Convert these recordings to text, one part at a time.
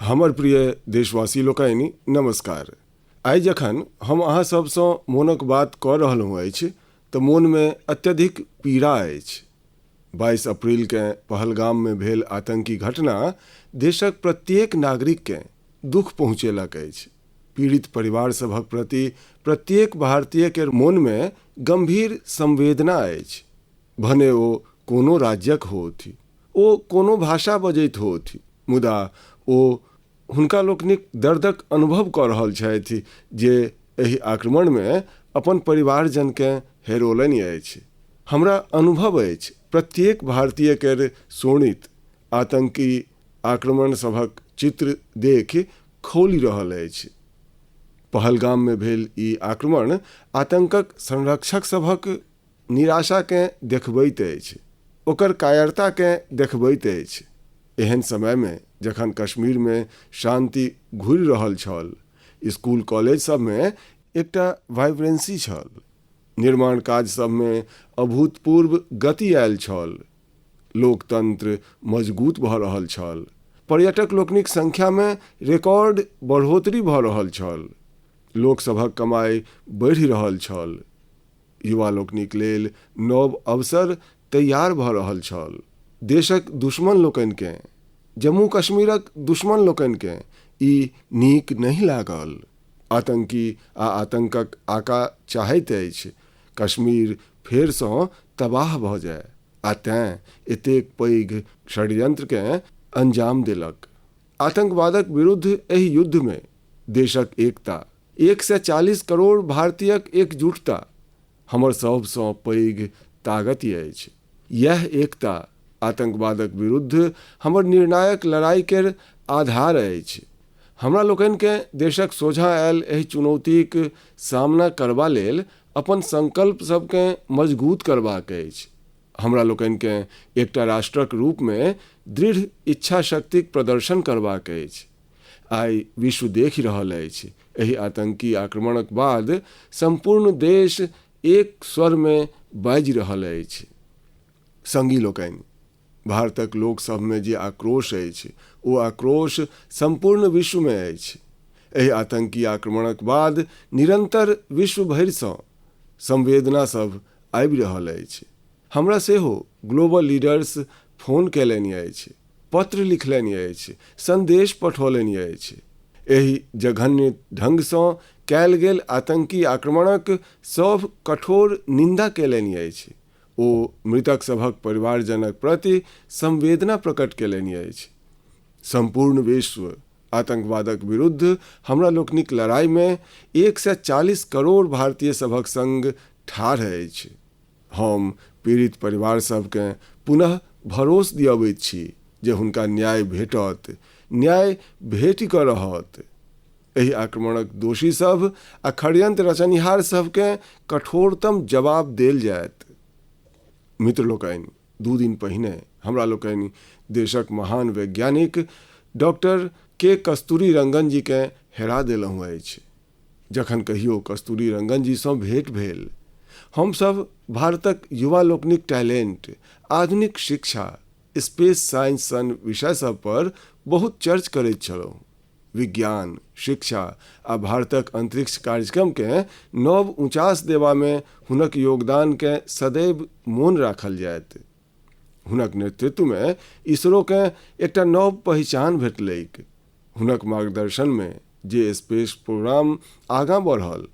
हमर प्रिय देशवासी लोकनि नमस्कार। आइ जखन हम अहाँ सबसँ मोनक बात कऽ रहलहुँ अछि तऽ मोनमे अत्यधिक पीड़ा अछि। 22 अप्रैलकेँ पहलगाममे भेल आतंकी घटना देशक प्रत्येक नागरिककेँ दुख पहुँचेलक अछि। पीड़ित परिवार सभक प्रति प्रत्येक भारतीयके मोनमे गंभीर संवेदना अछि। भने ओ कोनो राज्यक होथि, ओ कोनो भाषा बजैत होथि, मुदा ओ हुनका लोकनिक दर्दक अनुभव कऽ रहल छथि जे एहि आक्रमणमे अपन परिवारजनकेँ हेरोलनि अछि। हमरा अनुभव अछि प्रत्येक भारतीय केर शोणित आतंकी आक्रमण सभक चित्र देखि खौलि रहल अछि। पहलगाममे भेल ई आक्रमण आतंकक संरक्षक सभक निराशाकेँ देखबैत अछि, ओकर कायरताकेँ देखबैत अछि। एहन समयमे जखन कश्मीरमे शांति घुरि रहल छल, स्कूल कॉलेज सबमे एकटा वाइब्रेंसी छल, निर्माण काज सबमे अभूतपूर्व गति आयल छल, लोकतंत्र मजबूत भऽ रहल छल, पर्यटक लोकनिक संख्यामे रिकॉर्ड बढ़ोतरी भऽ रहल छल, लोकसभक कमाई बढ़ि रहल छल, युवा लोकनिक लेल नव अवसर तैयार भऽ रहल छल। देशक दुश्मन लोकनिकेँ, जम्मू कश्मीरक दुश्मन लोकनिकेँ ई नीक नहि लागल। आतंकी आ आतंकक आका चाहैत अछि कश्मीर फेरसँ तबाह भऽ जाय, आ तेँ एतेक पैघ षड्यंत्रकेँ अंजाम देलक। आतंकवादक विरुद्ध एहि युद्धमे देशक एकता, 140 करोड़ भारतीयक एकजुटता हमर सबसँ पैघ ताकत अछि। यह एकता आतंकवादक विरुद्ध हमर निर्णायक लड़ाई केर आधार अछि। हमरा लोकनिकेँ देशक सोझाँ आयल एहि चुनौतीक सामना करबा लेल अपन संकल्प सबकेँ मजबूत करबाक अछि। हमरा लोकनिकेँ एकटा राष्ट्रक रूपमे दृढ़ इच्छा शक्तिक प्रदर्शन करबाक अछि। आइ विश्व देखि रहल अछि एहि आतंकी आक्रमणक बाद संपूर्ण देश एक स्वरमे बाजि रहल अछि। संगी लोकनि, भारतक लोकसभमे जे आक्रोश अछि ओ आक्रोश संपूर्ण विश्वमे अछि। एहि आतंकी आक्रमणक बाद निरंतर विश्व भरिसँ संवेदना सब आबि रहल अछि। हमरा सेहो ग्लोबल लीडर्स फोन कयलनि अछि, पत्र लिखलनि अछि, संदेश पठौलनि अछि। एहि जघन्य ढंगसँ कयल गेल आतंकी आक्रमणक सभ कठोर निंदा कयलनि अछि। ओ मृतक सभक परिवारजनक प्रति संवेदना प्रकट कयलनि अछि। संपूर्ण विश्व आतंकवादक विरुद्ध हमरा लोकनिक लड़ाईमे 140 करोड़ भारतीय सभक संग ठाढ़ अछि। हम पीड़ित परिवार सभकेँ पुनः भरोस दियबैत छी जे हुनका न्याय भेटत, न्याय भेटि कऽ रहत। एहि आक्रमणक दोषी सभ आ षड्यंत्र रचनिहार सभकेँ कठोरतम जवाब देल जायत। मित्र लोकनि, 2 दिन पहिने हमरा लोकनि देशक महान वैज्ञानिक डॉक्टर के कस्तूरीरंगन जीकेँ हेरा देलहुँ अछि। जखन कहियो कस्तूरीरंगन जीसँ भेंट भेल, हमसभ भारतक युवा लोकनिक टैलेंट, आधुनिक शिक्षा, स्पेस साइंस सन विषय सब पर बहुत चर्च करैत छलहुँ। विज्ञान, शिक्षा आ भारतक अंतरिक्ष कार्यक्रमकेँ नव उचास देबामे हुनक योगदानकेँ सदैव मोन राखल जायत। हुनक नेतृत्वमे इसरोकेँ एकटा नव पहचान भेटलैक। हुनक मार्गदर्शनमे जे स्पेस प्रोग्राम आगाँ बढ़ल,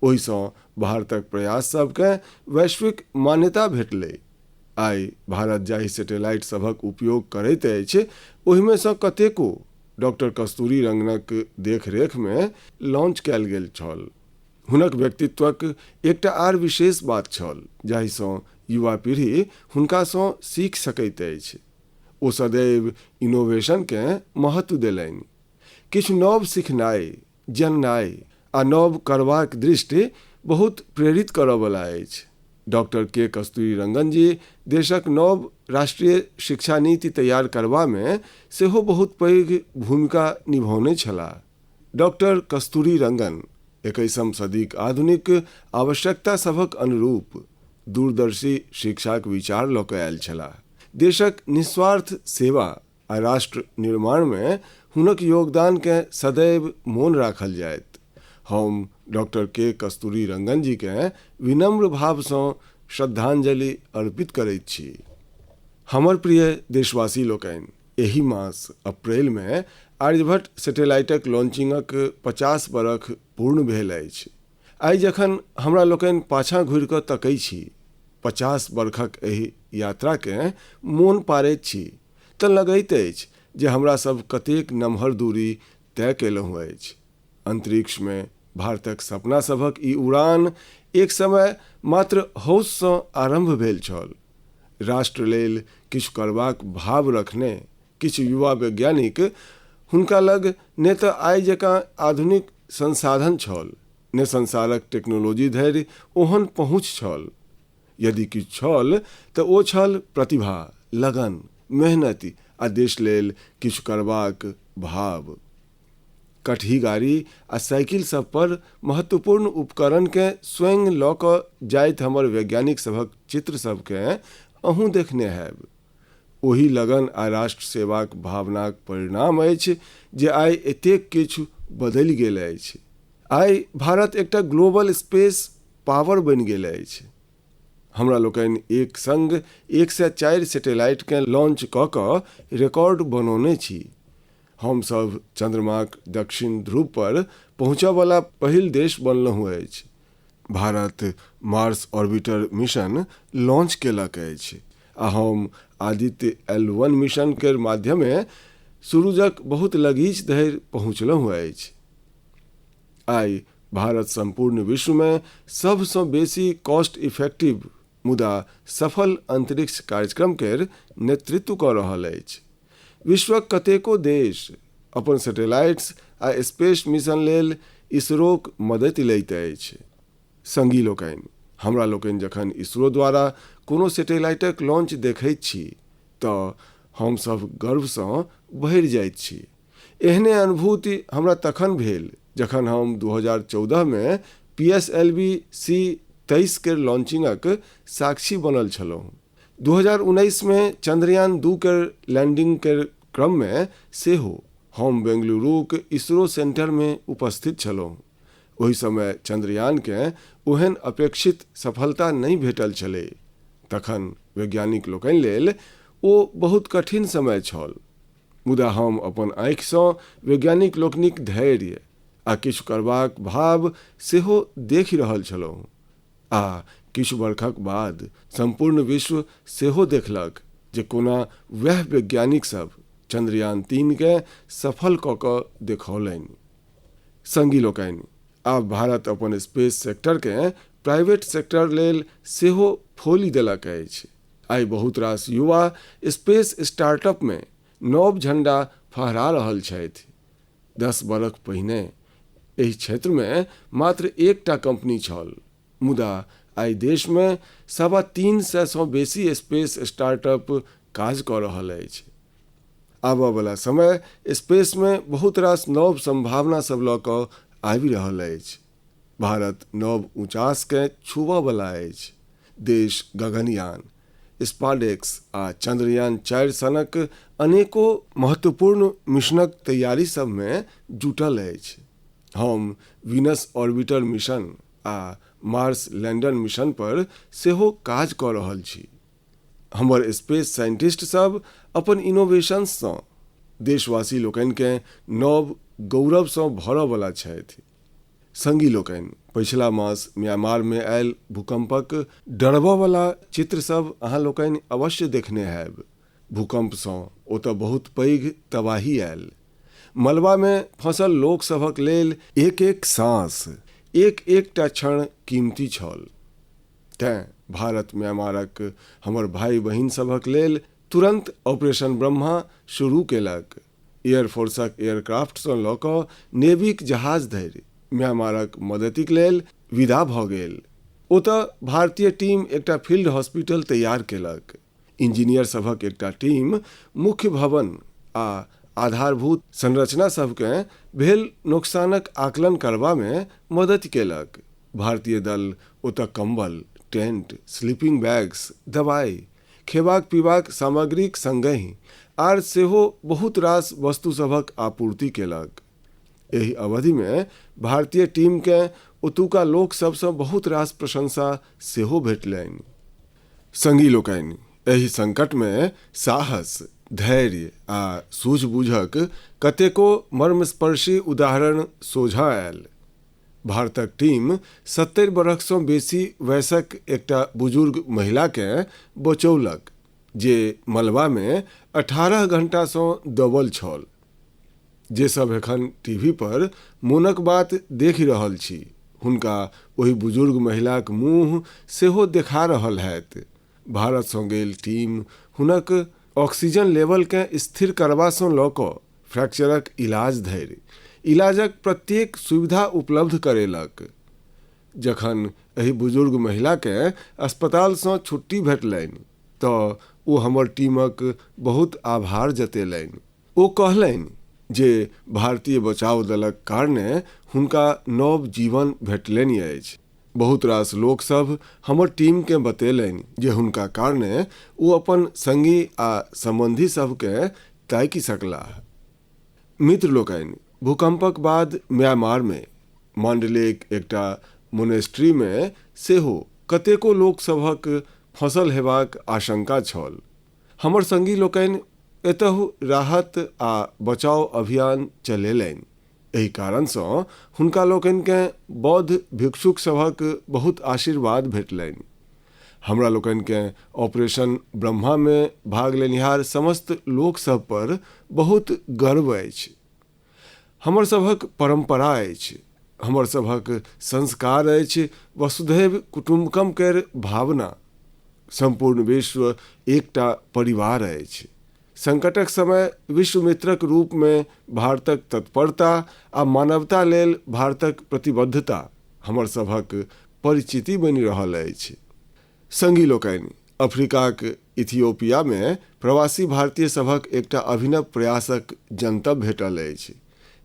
ओहिसँ भारतक प्रयास सभकेँ वैश्विक मान्यता भेटलै। आइ भारत जाहि सैटेलाइट सभक उपयोग करैत अछि, ओहिमे सँ कतेको डॉक्टर कस्तूरीरंगनक देखरेखमे लॉन्च कयल गेल छल। हुनक व्यक्तित्वक एकटा आर विशेष बात छल जाहिसँ युवा पीढ़ी हुनकासँ सीख सकैत अछि। ओ सदैव इनोवेशनकेँ महत्व देलनि। किछु नव सिखनाइ, जननाइ आ नव करबाक दृष्टि बहुत प्रेरित करयवला अछि। डॉक्टर के कस्तूरीरंगन जी देशक नव राष्ट्रीय शिक्षा नीति तैयार करबामे सेहो बहुत पैघ भूमिका निभौने छलाह। डॉक्टर कस्तूरीरंगन 21वीं सदीक आधुनिक आवश्यकता सभक अनुरूप दूरदर्शी शिक्षाक विचार लऽ कऽ आयल छलाह। देशक निस्वार्थ सेवा आ राष्ट्र निर्माण में हुनक योगदान के सदैव मोन राखल जायत। हम डॉक्टर के कस्तूरी रंगन जी के विनम्र भाव से श्रद्धांजलि अर्पित करैत छी। हमर प्रिय देशवासी लोकनि, एहि मास अप्रैल में आर्यभट्ट सैटेलाइटक लॉन्चिंगक 50 बरख पूर्ण भेल अछि। आइ जखन हमरा लोकनि पाछाँ घुरि कऽ तकै छी, 50 बरखक एहि यात्रा के मोन पारैत छी, तऽ लगैत अछि जे हमरा सब कतेक नमहर दूरी तय केलहुँ अछि। अंतरिक्ष में भारतक सपना सभक ई उड़ान एक समय मात्र हौससँ आरंभ भेल छल। राष्ट्र लेल किछु करबाक भाव रखने किछु युवा वैज्ञानिक, हुनका लग ने तऽ आइ जकाँ आधुनिक संसाधन छल, ने संसारक टेक्नोलॉजी धरि ओहन पहुँच छल। यदि किछु छल तऽ ओ छल प्रतिभा, लगन, मेहनति आ देश लेल किछु करबाक भाव। कटही गाड़ी आ साइकिल सब पर महत्वपूर्ण उपकरण के स्वयं लऽ कऽ जाइत हमर वैज्ञानिक सभक चित्र सबके अहूँ देखने हैब। ओही लगन आ राष्ट्र सेवाक भावनाक परिणाम अछि जे आइ एतेक किछु बदलि गेल अछि। आइ भारत एकटा ग्लोबल स्पेस पावर बनि गेल अछि। हमरा लोकनि एक संग 104 सैटेलाइट के लॉन्च कऽ कऽ रिकॉर्ड बनौने छी। हम सब चंद्रमाक दक्षिण ध्रुव पर पहुँचऽ वाला पहिल देश बनलहुँ अछि। Bharat Mars orbiter mission launch केलक अछि आ हम आदित्य L1 मिशन के माध्यमे सूरजक बहुत लगीच धरि पहुँचलहुँ अछि। आइ भारत संपूर्ण विश्व में सबसँ बेसी कॉस्ट इफेक्टिव मुदा सफल अंतरिक्ष कार्यक्रम के नेतृत्व कऽ रहल अछि। विश्वक कतेको देश अपन सैटेलाइट्स आ स्पेस मिशन लेल इसरोक मदति लैत अछि। संगी लोकनि, हमरा लोकनि जखन इसरो द्वारा कोनो सैटेलाइटक लॉन्च देखैत छी तऽ हमसभ गर्वसँ भरि जाइत छी। एहने अनुभूति हमरा तखन भेल जखन हम 2014 में PSLV-C23 के लॉन्चिंगक साक्षी बनल छलहुँ। 2019 में चंद्रयान 2 के लैंडिंग के क्रम में सेहो हम बेंगलुरुक इसरो सेंटर में उपस्थित छलहुँ। ओहि समय चंद्रयान के ओहन अपेक्षित सफलता नहीं भेटल छलै। तखन वैज्ञानिक लोकनि लेल ओ बहुत कठिन समय छल, मुदा हम अपन आँखिसँ वैज्ञानिक लोकनिक धैर्य आ किछु करबाक भाव सेहो देखि रहल छलहुँ। आ किछु बरखक बाद संपूर्ण विश्व सेहो देखलक जे कोना वैह वैज्ञानिक सब चंद्रयान 3 के सफल कऽ कऽ देखौलनि। संगी लोकनि, आब भारत अपन स्पेस सेक्टर के प्राइवेट सेक्टर लेल सेहो खोलि देलक अछि। आइ बहुत रास युवा स्पेस स्टार्टअप में नव झंडा फहरा रहल छथि। 10 बरख पहिने एहि क्षेत्र में मात्र एकटा कंपनी छल, मुदा आइ देश में 350 सँ बेसी स्पेस स्टार्टअप काज कऽ रहल अछि। आबऽ वाला समय स्पेस में बहुत रास नव संभावना सब लऽ कऽ आबि रहल अछि। भारत नव ऊंचास के छुबऽ वाला अछि। देश गगनयान, स्पाडेक्स आ चंद्रयान 4 सनक अनेको महत्वपूर्ण मिशनक तैयारी सब में जुटल अछि। हम वीनस ऑर्बिटर मिशन आ मार्स लैंडर मिशन पर सेहो काज कऽ रहल छी। हमर स्पेस साइंटिस्ट सब अपन इनोवेशंससँ देशवासी लोकनि के नव गौरवसँ भरऽ वाला छथि। संगी लोकनि, पिछला मास म्यांमार में आयल भूकंपक डरबऽ वाला चित्र सब अहाँ लोकनि अवश्य देखने हैब। भूकंपसँ ओतऽ बहुत पैघ तबाही आयल। मलबा में फंसल लोक सभक लेल एक एक सांस, एक एकटा क्षण कीमती छल। तें भारत म्यांमारक हमर भाई बहिन सभक लेल तुरंत ऑपरेशन ब्रह्मा शुरू केलक। एयरफोर्सक एयरक्राफ्टसँ लऽ कऽ नेवीक जहाज धरि म्यांमारक मदतिक लेल विदा भऽ गेल। ओतऽ भारतीय टीम एकटा फील्ड हॉस्पिटल तैयार केलक। इंजीनियर सभक एकटा टीम मुख्य भवन आ आधारभूत संरचना सबके भेल नुकसानक आकलन करबा में मदति केलक। भारतीय दल ओतऽ कंबल, टेंट, स्लीपिंग बैग्स, दवाई खेबाक पीबाक सामग्रीक संगहि आर सेहो बहुत रास वस्तु सभक आपूर्ति केलक। एहि अवधि में भारतीय टीम के ओतुका लोक सबसँ बहुत रास प्रशंसा सेहो भेटलनि। संगी लोकनि, एहि संकट में साहस, धैर्य आ सूझबूझक कतेको मर्मस्पर्शी उदाहरण सोझा आयल। भारतक टीम 70 बरखसँ बेसी वयसक एकटा बुजुर्ग महिलाकेँ बचौलक जे मलबा में 18 घंटासँ दबल छल। जे सब एखन टीवी पर मोनक बात देखि रहल छी, हुनका ओहि बुजुर्ग महिलाक मुँह सेहो देखा रहल हैत। भारतसँ गेल टीम हुनक ऑक्सीजन लेवल के स्थिर करबासँ लऽ कऽ फ्रैक्चरक इलाज धरि इलाजक प्रत्येक सुविधा उपलब्ध करेलक। जखन एहि बुजुर्ग महिलाके अस्पतालसँ छुट्टी भेटलनि तऽ ओ हमर टीमक बहुत आभार जतेलनि। ओ कहलनि जे भारतीय बचाव दलक कारणे हुनका नव जीवन भेटलनि अछि। बहुत रास लोक सब हमर टीम के बतेलनि जे हुनका कारणे ओ अपन संगी आ संबंधी सबके ताकि सकलाह। मित्र लोकनि, भूकंपक बाद म्यांमार में मांडलेक एकटा मोनेस्ट्री में सेहो कतेको लोक सभक फंसल हेबाक आशंका छल। हमर संगी लोकनि एतहु राहत आ बचाव अभियान चलेलनि। एहि कारणसँ हुनका लोकनिकेँ बौद्ध भिक्षुक सभक बहुत आशीर्वाद भेटलनि। हमरा लोकनिकेँ ऑपरेशन ब्रह्मा में भाग लेनिहार समस्त लोक सब पर बहुत गर्व अछि। हमर सभक परंपरा अछि, हमर सभक संस्कार अछि वसुधैव कुटुम्बकम केर भावना। संपूर्ण विश्व एकटा परिवार अछि। संकटक समय विश्व मित्रक रूप में भारतक तत्परता आ मानवता लेल भारतक प्रतिबद्धता हमर सभक परिचिति बनि रहल अछि। संगी लोकनि, अफ्रीकाक इथियोपिया में प्रवासी भारतीय सभक एकटा अभिनव प्रयासक जनतब भेटल अछि।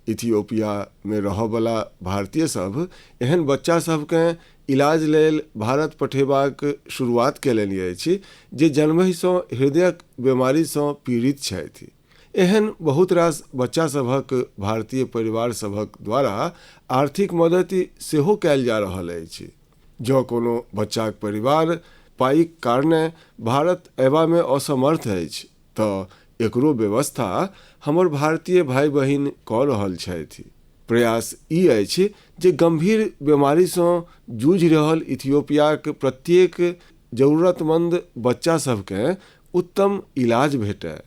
इथियोपिया में रहयवला भारतीय सब एहन बच्चा सबकेँ इलाज लेल भारत पठेबाक शुरुआत केलनि अछि जे जन्महिसँ हृदयक बीमारीसँ पीड़ित छथि। एहन बहुत रास बच्चा सभक भारतीय परिवार सभक द्वारा आर्थिक मदति सेहो कयल जा रहल अछि। जँ कोनो बच्चाक परिवार पाइक कारणे भारत अयबा में असमर्थ अछि तऽ एकरो व्यवस्था हमर भारतीय भाई बहिन कऽ रहल छथि। प्रयास ई अछि जे गंभीर बीमारीसँ जूझि रहल इथियोपियाक प्रत्येक जरूरतमंद बच्चा सबकेँ उत्तम इलाज भेटय।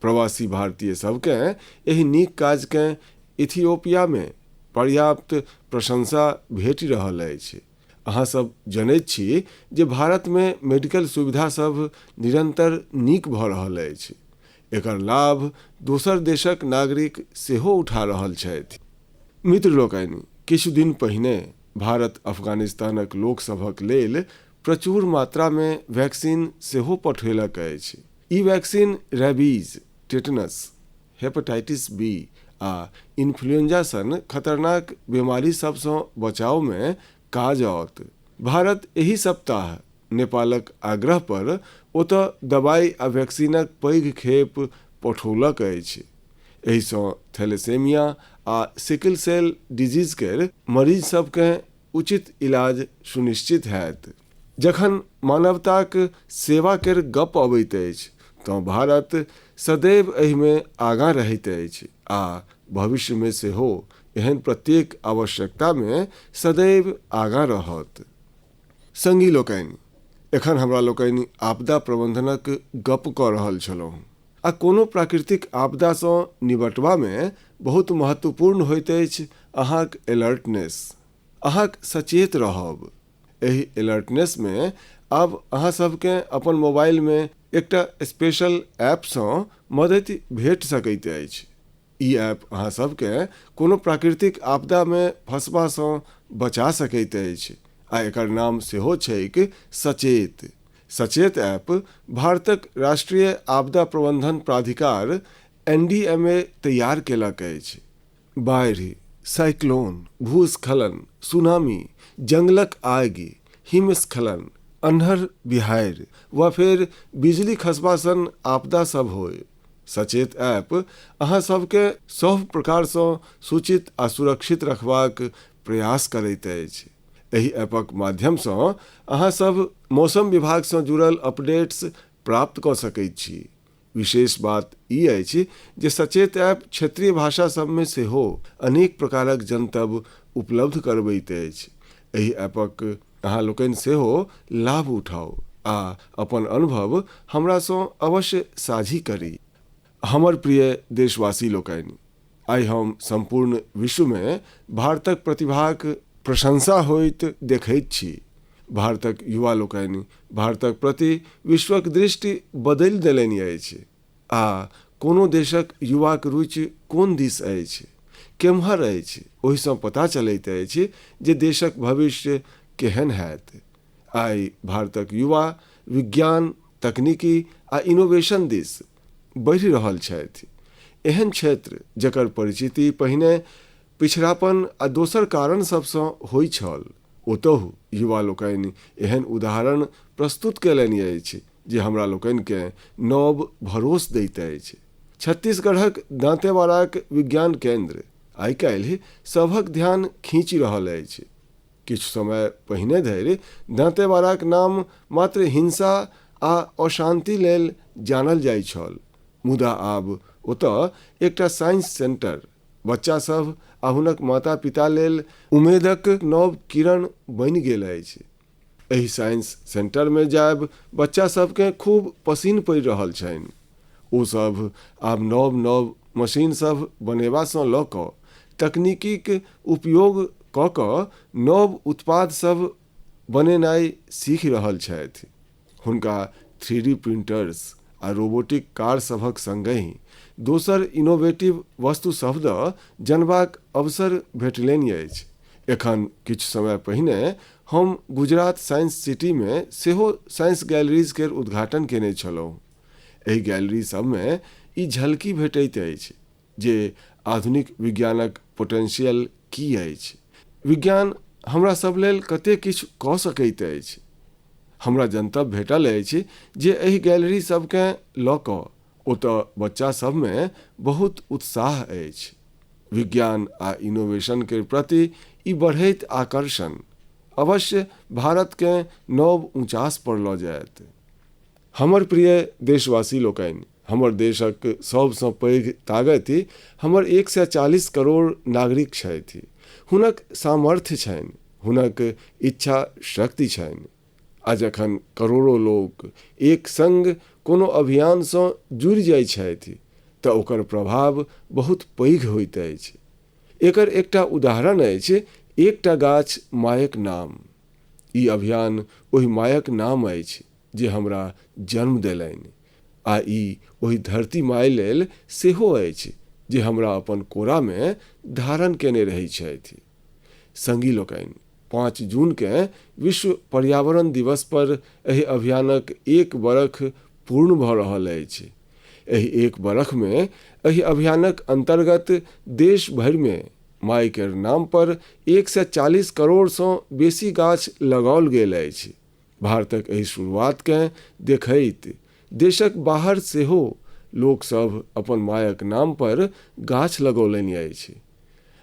प्रवासी भारतीय सबकेँ एहि नीक काजकेँ इथियोपिया में पर्याप्त प्रशंसा भेटि रहल अछि। अहाँ सब जनैत छी जे भारत में मेडिकल सुविधा सब निरंतर नीक भऽ रहल अछि। एकर लाभ दोसर देशक नागरिक सेहो उठा रहल छथि। मित्र लोकनि, किछु दिन पहिने भारत अफगानिस्तानक लोक सभक लेल प्रचुर मात्रा में वैक्सीन सेहो पठेलक अछि। ई vaccine rabies, tetanus, hepatitis B आ इन्फ्लुएंजा सन खतरनाक बीमारी सबसँ बचाव में काज आओत। भारत एहि सप्ताह नेपालक आग्रह पर ओतऽ दवाई आ वैक्सीनक पैघ खेप पठौलक अछि। एहिसँ थैलेसेमिया आ सिकल सेल डिजीज केर मरीज सबकेँ उचित इलाज सुनिश्चित हैत। जखन मानवताक सेवा केर गप अबैत अछि तऽ भारत सदैव एहि में आगाँ रहैत अछि आ भविष्य में सेहो एहन प्रत्येक आवश्यकता में सदैव आगाँ रहत। संगी लोकनि, एखन हमरा लोकनि आपदा प्रबंधनक गप कऽ रहल छलहुँ आ कोनो प्राकृतिक आपदासँ निबटबा में बहुत महत्वपूर्ण होइत अछि अहाँक अलर्टनेस, अहाँक सचेत रहब। एहि अलर्टनेस में आब अहाँ सबकेँ अपन मोबाइल में एकटा स्पेशल ऐपसँ मदति भेट सकैत अछि। ई ऐप अहाँ सबकेँ कोनो प्राकृतिक आपदा में फंसबासँ बचा सकैत अछि आ एकर नाम सेहो छैक सचेत। सचेत ऐप भारतक राष्ट्रीय आपदा प्रबंधन प्राधिकार NDMA तैयार केलक अछि। बाढ़ि, साइक्लोन, भूस्खलन, सुनामी, जंगलक आगि, हिमस्खलन अन्हर बिहाड़ि वा फेर बिजली खसबा सन आपदा सब होय, सचेत ऐप अहाँ सबके सब प्रकारसँ सूचित आ सुरक्षित रखबाक प्रयास करैत अछि। एहि ऐपक माध्यमसँ अहाँ सब मौसम विभागसँ जुड़ल अपडेट्स प्राप्त कऽ सकैत छी। विशेष बात ई अछि जे सचेत ऐप क्षेत्रीय भाषा सबमे सेहो अनेक प्रकारक जनतब उपलब्ध करबैत अछि। एहि ऐपक अहाँ लोकनि सेहो लाभ उठाउ आ अपन अनुभव हमरासँ अवश्य साझी करी। हमर प्रिय देशवासी लोकनि, आइ हम संपूर्ण विश्वमे भारतक प्रतिभाक प्रशंसा होइत देखैत छी। भारतक युवा लोकनि भारतक प्रति विश्वक दृष्टि बदलि देलनि अछि आ कोनो देशक युवाक रुचि कोन दिस अछि, केम्हर अछि, ओहिसँ पता चलैत अछि जे देशक भविष्य केहन हैत। आइ भारतक युवा विज्ञान, तकनीकी आ इनोवेशन दिस बढ़ि रहल छथि। एहन क्षेत्र जकर परिचिति पहिने पिछड़ापन आ दोसर कारण सबसँ होइ छल, ओतहु युवा लोकनि एहन उदाहरण प्रस्तुत केलनि अछि जे हमरा लोकनिकेँ नव भरोस दैत अछि। छत्तीसगढ़क दांतेवाड़ाक विज्ञान केंद्र आइ काल्हि सभक ध्यान खींचि रहल अछि। किछु समय पहिने धरि दांतेवाड़ाक नाम मात्र हिंसा आ अशांति लेल जानल जाइत छल, मुदा आब ओतय एकटा साइंस सेंटर बच्चा सब आ हुनक माता पिता लेल उम्मेदक नव किरण बनि गेल अछि। एहि साइंस सेंटरमे जायब बच्चा सबकेँ खूब पसिन पड़ि रहल छनि। ओ सब आब नव नव मशीन सब बनेबासँ लऽ कऽ तकनीकीक उपयोग कऽ कऽ नव उत्पाद सब बनेनाइ सीखि रहल छथि। हुनका 3D प्रिंटर्स आ रोबोटिक कार सभक संगहि दोसर इनोवेटिव वस्तु सभ दऽ जनबाक अवसर भेटलनि अछि। एखन किछु समय पहिने हम गुजरात साइंस सिटीमे सेहो साइंस गैलरीज केर उद्घाटन केने छलहुँ। एहि गैलरी सबमे ई झलकी भेटैत अछि जे आधुनिक विज्ञानक पोटेंशियल की अछि। विज्ञान हमरा सब लेल कतेक किछु कऽ सकैत अछि। हमरा जनतब भेटल अछि जे एहि गैलरी सबकेँ लऽ कऽ ओतऽ बच्चा सबमे बहुत उत्साह अछि। विज्ञान आ इनोवेशन के प्रति ई बढ़ैत आकर्षण अवश्य भारतकेँ नव ऊँचास पर लऽ जायत। हमर प्रिय देशवासी लोकनि, हमर देशक सबसँ पैघ ताकति हमर 140 करोड़ नागरिक छथि। हुनक सामर्थ्य छनि, हुनक इच्छा शक्ति छनि। आ जखन करोड़ों लोक एक संग कोनो अभियानसँ जुड़ि जाइत छथि तऽ ओकर प्रभाव बहुत पैघ होइत अछि। एकर एकटा उदाहरण अछि एकटा गाछ मायक नाम। ई अभियान ओहि मायक नाम अछि जे हमरा जन्म देलनि, आ ई ओहि धरती माय लेल सेहो अछि जे हमरा अपन कोरामे धारण केने रहैत छथि। संगी लोकनि, 5 जूनकेँ विश्व पर्यावरण दिवस पर एहि अभियानक 1 बरख पूर्ण भऽ रहल अछि। एहि 1 बरखमे एहि अभियानक अंतर्गत देश भरिमे माय केर नाम पर 140 करोड़सँ बेसी गाछ लगाओल गेल अछि। भारतक एहि शुरुआतकेँ देखैत देशक बाहर सेहो लोकसभ अपन मायक नाम पर गाछ लगौलनि अछि।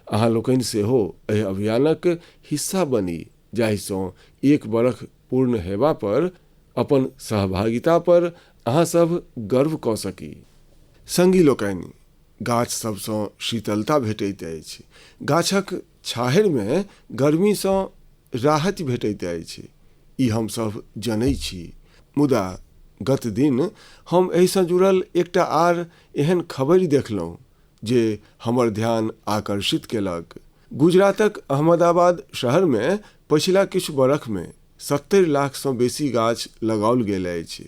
अहाँ लोकनि सेहो एहि अभियानक हिस्सा बनी, जाहिसँ 1 बरख पूर्ण हेबा पर अपन सहभागिता पर अहाँ सब गर्व कऽ सकी। संगी लोकनि, गाछ सबसँ शीतलता भेटैत अछि। गाछक छाहरिमे गर्मीसँ राहत भेटैत अछि। ई हमसभ जनैत छी। मुदा गत दिन हम एहिसँ जुड़ल एकटा आर एहन खबरि देखलहुँ जे हमर ध्यान आकर्षित केलक। गुजरातक अहमदाबाद शहरमे पछिला किछु बरखमे 70 लाखसँ बेसी गाछ लगाओल गेल अछि।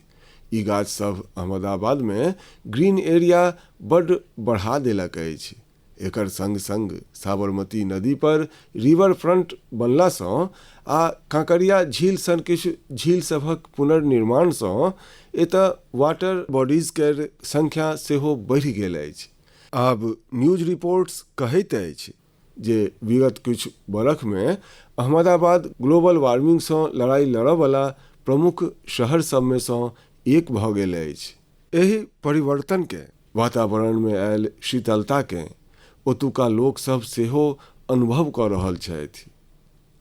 ई गाछ सब अहमदाबादमे ग्रीन एरिया बड्ड बढ़ा देलक अछि। एकर संग संग साबरमती नदी पर रिवर फ्रंट बनलासँ आ कांकरिया झील सन किछु झील सभक पुनर्निर्माणसँ एतऽ वाटर बॉडीज केर संख्या सेहो बढ़ि गेल अछि। आब न्यूज रिपोर्ट्स कहैत अछि जे विगत किछु बरखमे अहमदाबाद ग्लोबल वार्मिंगसँ लड़ाई लड़यवला प्रमुख शहर सब में सँ एक भऽ गेल अछि। एहि परिवर्तन के वातावरण में आयल शीतलता के ओतुका लोक सब सेहो अनुभव कऽ रहल छथि।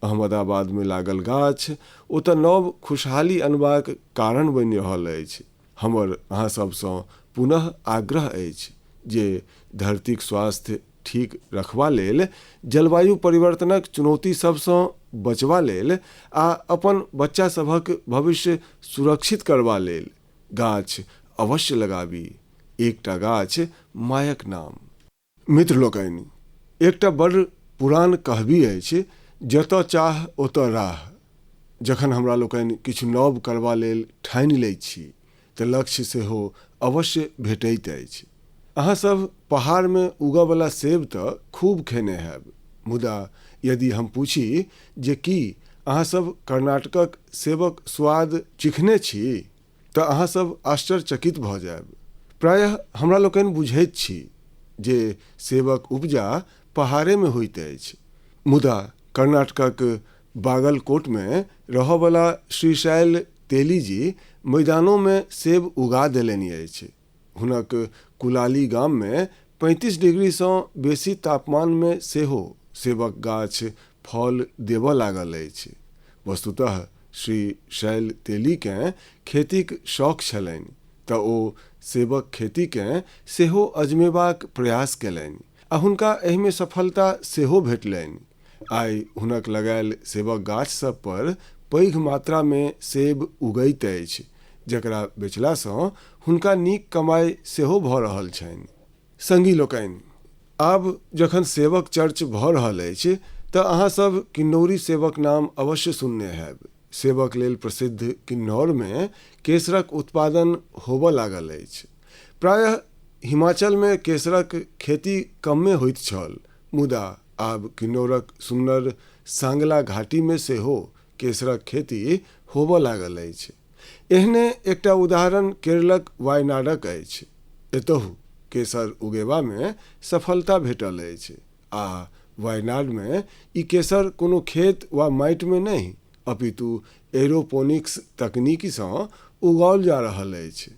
अहमदाबाद में लागल गाछ ओतऽ नव खुशहाली अनबाक कारण बनि रहल अछि। हमर अहाँ सबसँ पुनः आग्रह अछि जे धरतीक स्वास्थ्य ठीक रखबा लेल, जलवायु परिवर्तनक चुनौती सबसँ बचबा लेल आ अपन बच्चा सभक भविष्य सुरक्षित करबा लेल गाछ अवश्य लगाबी। एकटा गाछ मायक नाम। मित्र लोकनि, एकटा बड़ पुरान कहबी अछि, जतऽ चाह ओतऽ राह। जखन हमरा लोकनि किछु नव करबा लेल ठानि लैत छी तऽ लक्ष्य सेहो अवश्य भेटैत अछि। अहाँ सब पहाड़ में उगयवला सेब तऽ खूब खेने हैब, मुदा यदि हम पूछी जे की अहाँ सब कर्नाटकक सेबक स्वाद चिखने छी तऽ अहाँ सब आश्चर्यचकित भऽ जायब। प्रायः हमरा लोकनि बुझैत छी जे सेबक उपजा पहाड़े में होइत अछि, मुदा कर्नाटकक बागलकोट में रहयवला श्रीशैल तेली जी मैदानों में सेब उगा देलनि अछि। हुनक कुलाली गाम में 35 डिग्री सँ बेसी तापमान में सेहो सेबक गाछ फल देबऽ लागल अछि। वस्तुतः श्री शैल तेली के खेतीक शौक छलनि तऽ ओ सेबक खेती के सेहो अजमेबाक प्रयास केलनि आ हुनका एहि में सफलता सेहो भेटलनि। आइ हुनक लगायल सेबक गाछ सब पर पैघ मात्रा में सेब उगैत अछि, जकरा बेचला सँ हुनका नीक कमाई सेहो भऽ रहल छनि। संगी लोकनि, आब जखन सेबक चर्च भऽ रहल अछि तऽ अहाँ सब किन्नौरी सेबक नाम अवश्य सुनने हैब। सेबक लेल प्रसिद्ध किन्नौर में केसरक उत्पादन होबऽ लागल अछि। प्रायः हिमाचल में केसरक खेती कमे होइत छल, मुदा आब किन्नौरक सुन्नर सांगला घाटी में सेहो केसरक खेती होबऽ लागल अछि। एहने एकटा उदाहरण केरलक वायनाडक अछि। एतहु केसर उगेबा में सफलता भेटल अछि आ वायनाड में ई केसर कोनो खेत वा माटि में नहीं अपितु एरोपोनिक्स तकनीकी सँ उगाओल जा रहल अछि।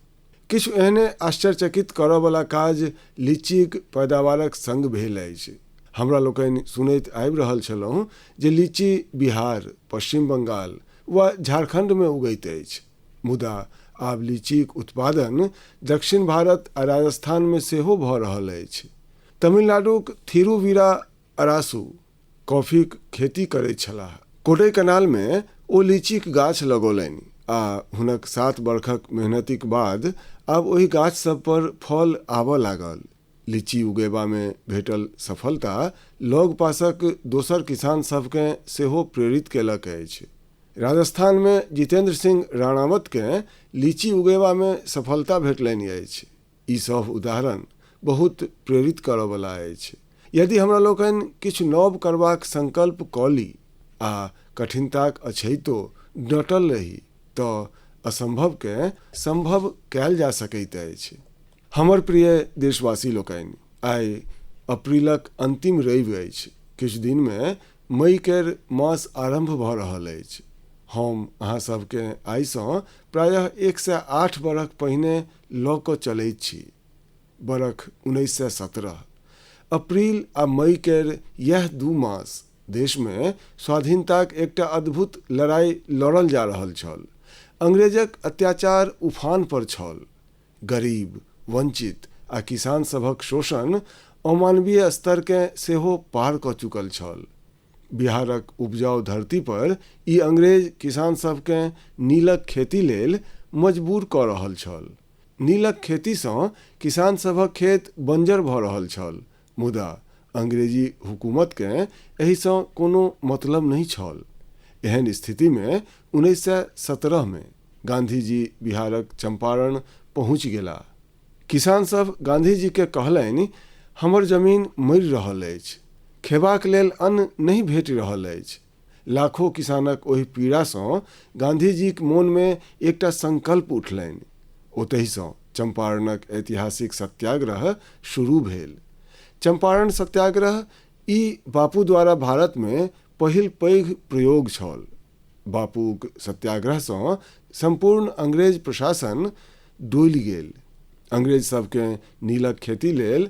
किछु एहने आश्चर्यचकित करयवला काज लीचीक पैदावारक संग भेल अछि। हमरा लोकनि सुनैत आबि रहल छलहुँ जे लीची बिहार, पश्चिम बंगाल वा झारखंड में उगैत अछि, मुदा आब लीचीक उत्पादन दक्षिण भारत आ राजस्थान में सेहो भऽ रहल अछि। तमिलनाडुक थिरुवीरा अरासू कॉफीक खेती करैत छलाह। कोडैकनाल में ओ लीचीक गाछ लगौलनि आ हुनक 7 बरखक मेहनतिक बाद आब ओहि गाछ सब पर फल आबऽ लागल। लीची उगेबा में भेटल सफलता लग पासक दोसर किसान सबके सेहो प्रेरित केलक अछि। राजस्थान में जितेंद्र सिंह राणावत के लीची उगेबा में सफलता भेटलनि अछि। ई सब उदाहरण बहुत प्रेरित करयवला अछि। यदि हमरा लोकनि किछु नव करबाक संकल्प कऽ ली आ कठिनताक अछैतो डटल रही तऽ असंभव के संभव कयल जा सकैत अछि। हमर प्रिय देशवासी लोकनि, आइ अप्रैलक अंतिम रवि अछि। किछु दिन में मई केर मास आरंभ भऽ रहल अछि। हम अहाँ सबके आइ सँ प्रायः 108 बरख पहिने लऽ कऽ चलैत छी। बरख 1917। अप्रैल आ मई केर यह 2 मास देश में स्वाधीनताक एकटा अद्भुत लड़ाई लड़ल जा रहल छल। अंग्रेजक अत्याचार उफान पर छल। गरीब, वंचित आ किसान सभक शोषण अमानवीय स्तर के सेहो पार कऽ चुकल छल। बिहारक उपजाऊ धरती पर ई अंग्रेज किसान सबके नीलक खेती लेल मजबूर कऽ रहल छल। नीलक खेती सँ किसान सभक खेत बंजर भऽ रहल छल, मुदा अंग्रेजी हुकूमत के एहि सँ कोनो मतलब नहीं छल। एहन स्थिति में 1917 में गांधी जी बिहारक चंपारण पहुँच गेला। किसान सब गांधी जी के कहलनि, हमर जमीन मरि रहल अछि, खेबाक लेल अन्न नहीं भेटि रहल अछि। लाखों किसानक ओहि पीड़ा सँ गांधी जीक मोन में एकटा संकल्प उठलनि। ओतहि सँ चंपारणक ऐतिहासिक सत्याग्रह शुरू भेल। चंपारण सत्याग्रह ई बापू द्वारा भारत में पहिल पैघ प्रयोग छल। बापूक सत्याग्रहसँ संपूर्ण अंग्रेज प्रशासन डोलि गेल। अंग्रेज सबके नीलक खेती लेल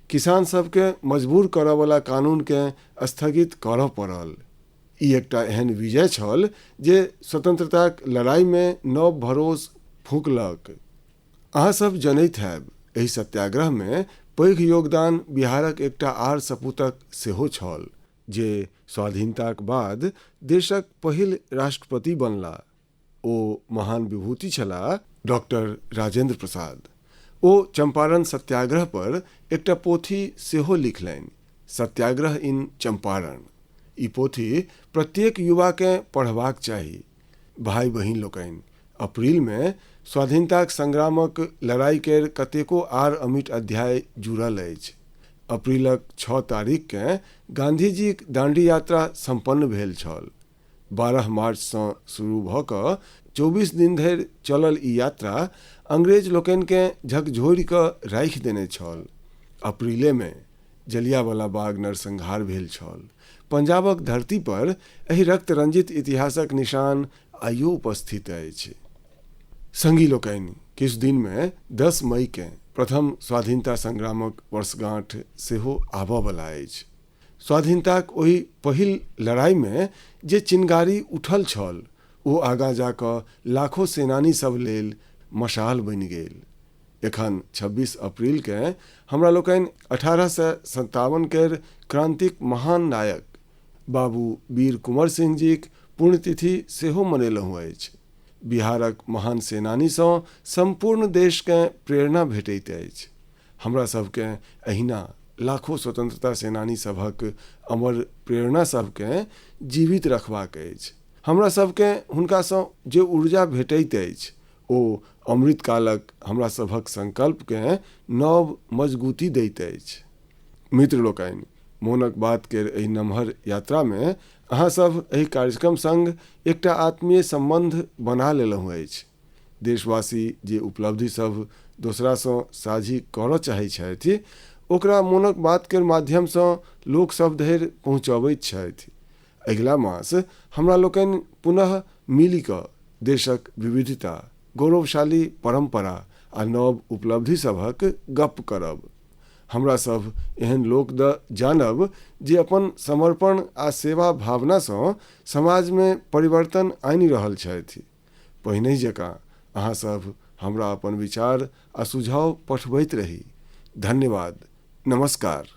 किसान सबके मजबूर करयवला कानूनके स्थगित करय पड़ल। ई एकटा एहन विजय छल जे स्वतंत्रताक लड़ाइमे नव भरोस फूँकलक। अहाँ सब जनैत हैब एहि सत्याग्रहमे पैघ योगदान बिहारक एकटा आर सपूतक सेहो छल, जे स्वाधीनताक बाद देशक पहिल राष्ट्रपति बनला। ओ महान विभूति छलाह डॉक्टर राजेंद्र प्रसाद। ओ चंपारण सत्याग्रह पर एकटा पोथी सेहो लिखलनि, सत्याग्रह इन चंपारण। ई पोथी प्रत्येक युवाके पढ़बाक चाही। भाई बहिन लोकनि, अप्रैल में स्वाधीनताक संग्रामक लड़ाई केर कतेको आर अमिट अध्याय जुड़ल अछि। अप्रैलक 6 तारीखके गांधीजीक दांडी यात्रा संपन्न भेल छल। 12 मार्चसँ शुरू भऽ कऽ 24 दिन धरि चलल ई यात्रा अंग्रेज लोकनिके झकझोरि कऽ राखि देने छल। अप्रैले में जलियावाला बाग नरसंहार भेल छल। पंजाबक धरती पर एहि रक्त रंजित इतिहासक निशान आइयो उपस्थित अछि। संगी लोकनि, किछु दिन में 10 मई के प्रथम स्वाधीनता संग्रामक वर्षगांठ सेहो आबयवला अछि। स्वाधीनताक ओहि पहिल लड़ाई में जे चिंगारी उठल छल, ओ आगाँ जा कऽ लाखों सेनानी सब लेल मशाल बनि गेल। एखन 26 अप्रैल के हमरा लोकनि 1857 केर क्रांतिक महान नायक बाबू वीर कुंवर सिंह जीक पुण्यतिथि सेहो मनेलहुँ अछि। बिहारक महान सेनानीसँ संपूर्ण देशके प्रेरणा भेटैत अछि। हमरा सबके अहिना लाखों स्वतंत्रता सेनानी सभक अमर प्रेरणा सबके जीवित रखबाक अछि। हमरा सबके हुनकासँ जे ऊर्जा भेटैत अछि, ओ अमृतकालक हमरा सभक संकल्पके नव मजगूती दैत अछि। मित्र लोकनि, मोनक बात केर एहि नमहर यात्रा में अहाँ सब एहि कार्यक्रम संग एकटा आत्मीय संबंध बना लेलहुँ अछि। देशवासी जे उपलब्धि सब दोसरासँ साझी करऽ चाहै छथि, ओकरा मोनक बात केर माध्यमसँ लोक सब धरि पहुँचबैत छथि। अगिला मास हमरा लोकनि पुनः मिलि कऽ देशक विविधता, गौरवशाली परंपरा आ नव उपलब्धि सभक गप करब। हमरा सब एहन लोक जानब जे अपन समर्पण आ सेवा भावनासँ समाज में परिवर्तन आनि रहल छथि। पहिने जकाँ अहाँ सब हमरा अपन विचार आ सुझाव पठबैत रही। धन्यवाद। नमस्कार।